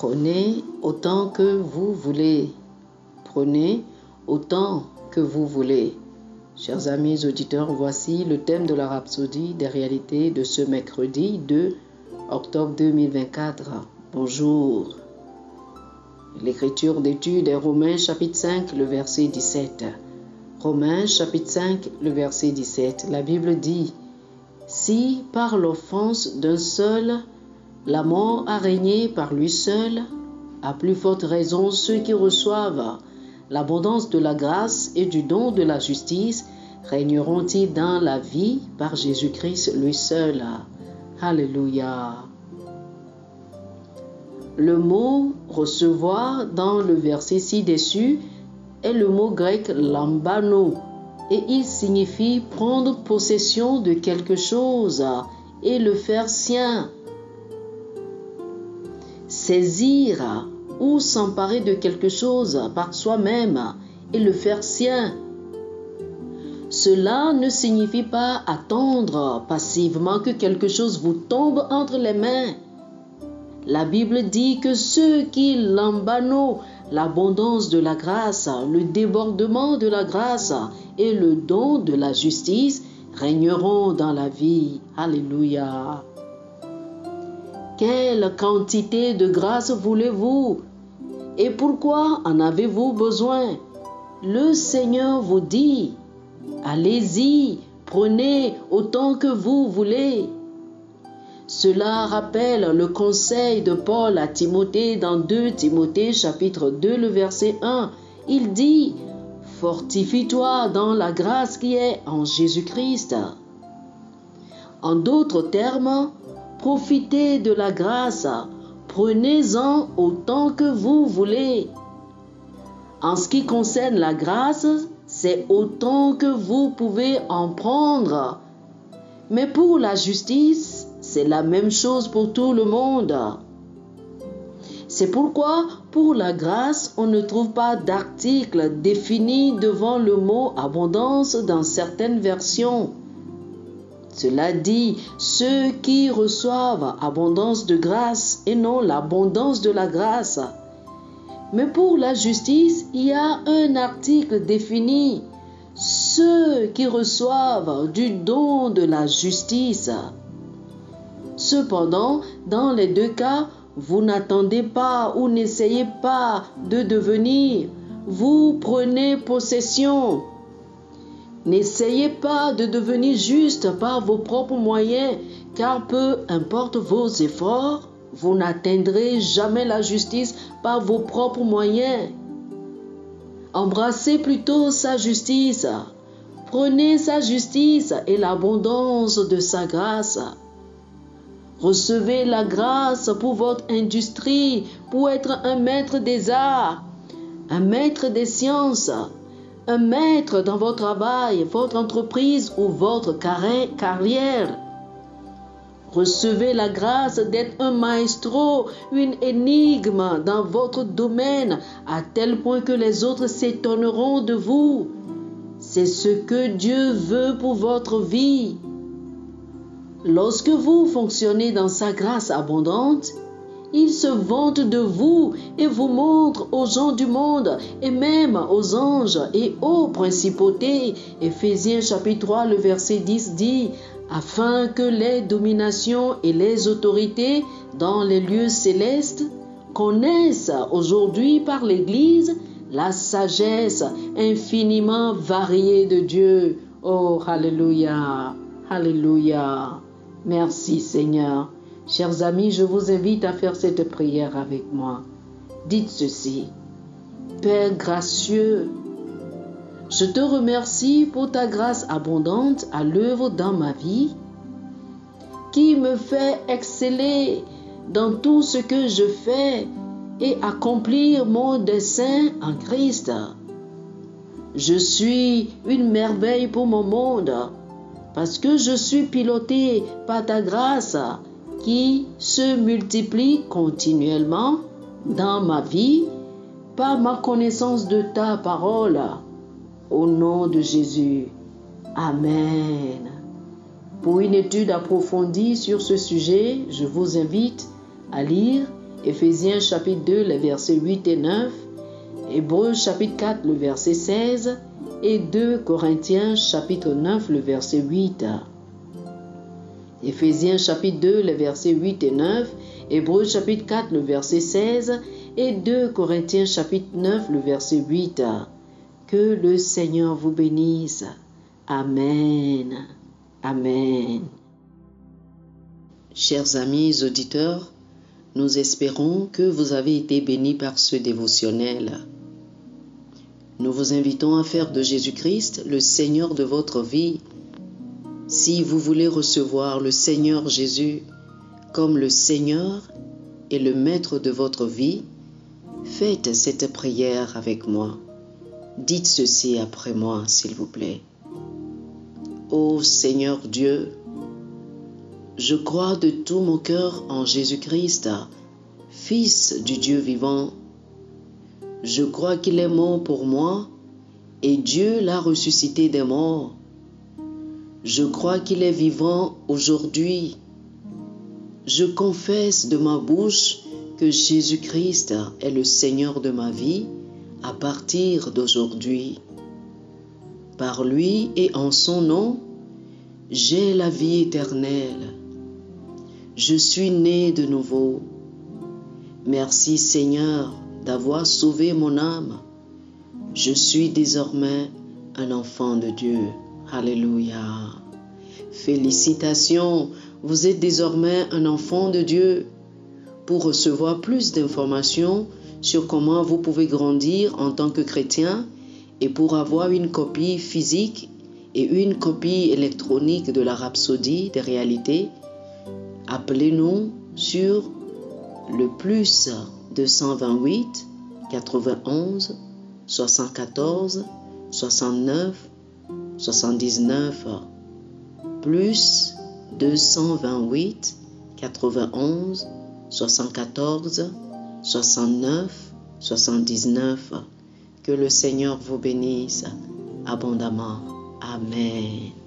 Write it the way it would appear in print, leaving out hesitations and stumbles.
Prenez autant que vous voulez. Prenez autant que vous voulez. Chers amis auditeurs, voici le thème de la Rhapsodie des réalités de ce mercredi 2 octobre 2024. Bonjour. L'écriture d'étude est Romains chapitre 5, le verset 17. Romains chapitre 5, le verset 17. La Bible dit: si par l'offense d'un seul, la mort a régné par lui seul, à plus forte raison ceux qui reçoivent l'abondance de la grâce et du don de la justice régneront-ils dans la vie par Jésus-Christ lui seul. Alléluia. Le mot recevoir dans le verset ci-dessus est le mot grec lambano et il signifie prendre possession de quelque chose et le faire sien. Saisir ou s'emparer de quelque chose par soi-même et le faire sien. Cela ne signifie pas attendre passivement que quelque chose vous tombe entre les mains. La Bible dit que ceux qui lambano l'abondance de la grâce, le débordement de la grâce et le don de la justice régneront dans la vie. Alléluia. Quelle quantité de grâce voulez-vous? Et pourquoi en avez-vous besoin? Le Seigneur vous dit: allez-y, prenez autant que vous voulez. Cela rappelle le conseil de Paul à Timothée dans 2 Timothée chapitre 2, le verset 1. Il dit: fortifie-toi dans la grâce qui est en Jésus-Christ. En d'autres termes, profitez de la grâce, prenez-en autant que vous voulez. En ce qui concerne la grâce, c'est autant que vous pouvez en prendre. Mais pour la justice, c'est la même chose pour tout le monde. C'est pourquoi, pour la grâce, on ne trouve pas d'article défini devant le mot abondance dans certaines versions. Cela dit, ceux qui reçoivent abondance de grâce et non l'abondance de la grâce. Mais pour la justice, il y a un article défini, ceux qui reçoivent du don de la justice. Cependant, dans les deux cas, vous n'attendez pas ou n'essayez pas de devenir, vous prenez possession. N'essayez pas de devenir juste par vos propres moyens, car peu importe vos efforts, vous n'atteindrez jamais la justice par vos propres moyens. Embrassez plutôt sa justice. Prenez sa justice et l'abondance de sa grâce. Recevez la grâce pour votre industrie, pour être un maître des arts, un maître des sciences, un maître dans votre travail, votre entreprise ou votre carrière. Recevez la grâce d'être un maestro, une énigme dans votre domaine, à tel point que les autres s'étonneront de vous. C'est ce que Dieu veut pour votre vie. Lorsque vous fonctionnez dans sa grâce abondante, il se vante de vous et vous montre aux gens du monde et même aux anges et aux principautés. Éphésiens chapitre 3, le verset 10 dit: afin que les dominations et les autorités dans les lieux célestes connaissent aujourd'hui par l'Église la sagesse infiniment variée de Dieu. Oh, alléluia, alléluia. Merci Seigneur. Chers amis, je vous invite à faire cette prière avec moi. Dites ceci: Père gracieux, je te remercie pour ta grâce abondante à l'œuvre dans ma vie, qui me fait exceller dans tout ce que je fais et accomplir mon dessein en Christ. Je suis une merveille pour mon monde, parce que je suis piloté par ta grâce qui se multiplie continuellement dans ma vie par ma connaissance de ta parole. Au nom de Jésus. Amen. Pour une étude approfondie sur ce sujet, je vous invite à lire Éphésiens chapitre 2, les versets 8 et 9, Hébreux chapitre 4, le verset 16 et 2 Corinthiens chapitre 9, le verset 8. Éphésiens chapitre 2, les versets 8 et 9, Hébreux chapitre 4, le verset 16 et 2 Corinthiens chapitre 9, le verset 8. Que le Seigneur vous bénisse. Amen. Amen. Chers amis auditeurs, nous espérons que vous avez été bénis par ce dévotionnel. Nous vous invitons à faire de Jésus-Christ le Seigneur de votre vie. Si vous voulez recevoir le Seigneur Jésus comme le Seigneur et le Maître de votre vie, faites cette prière avec moi. Dites ceci après moi, s'il vous plaît. Ô Seigneur Dieu, je crois de tout mon cœur en Jésus-Christ, Fils du Dieu vivant. Je crois qu'il est mort pour moi et Dieu l'a ressuscité des morts. Je crois qu'il est vivant aujourd'hui. Je confesse de ma bouche que Jésus-Christ est le Seigneur de ma vie à partir d'aujourd'hui. Par lui et en son nom, j'ai la vie éternelle. Je suis né de nouveau. Merci Seigneur d'avoir sauvé mon âme. Je suis désormais un enfant de Dieu. Alléluia. Félicitations, vous êtes désormais un enfant de Dieu. Pour recevoir plus d'informations sur comment vous pouvez grandir en tant que chrétien et pour avoir une copie physique et une copie électronique de la Rhapsodie des réalités, appelez-nous sur le plus 228 91 74 69 79 plus 228 91 74 69 79. Que le Seigneur vous bénisse abondamment. Amen.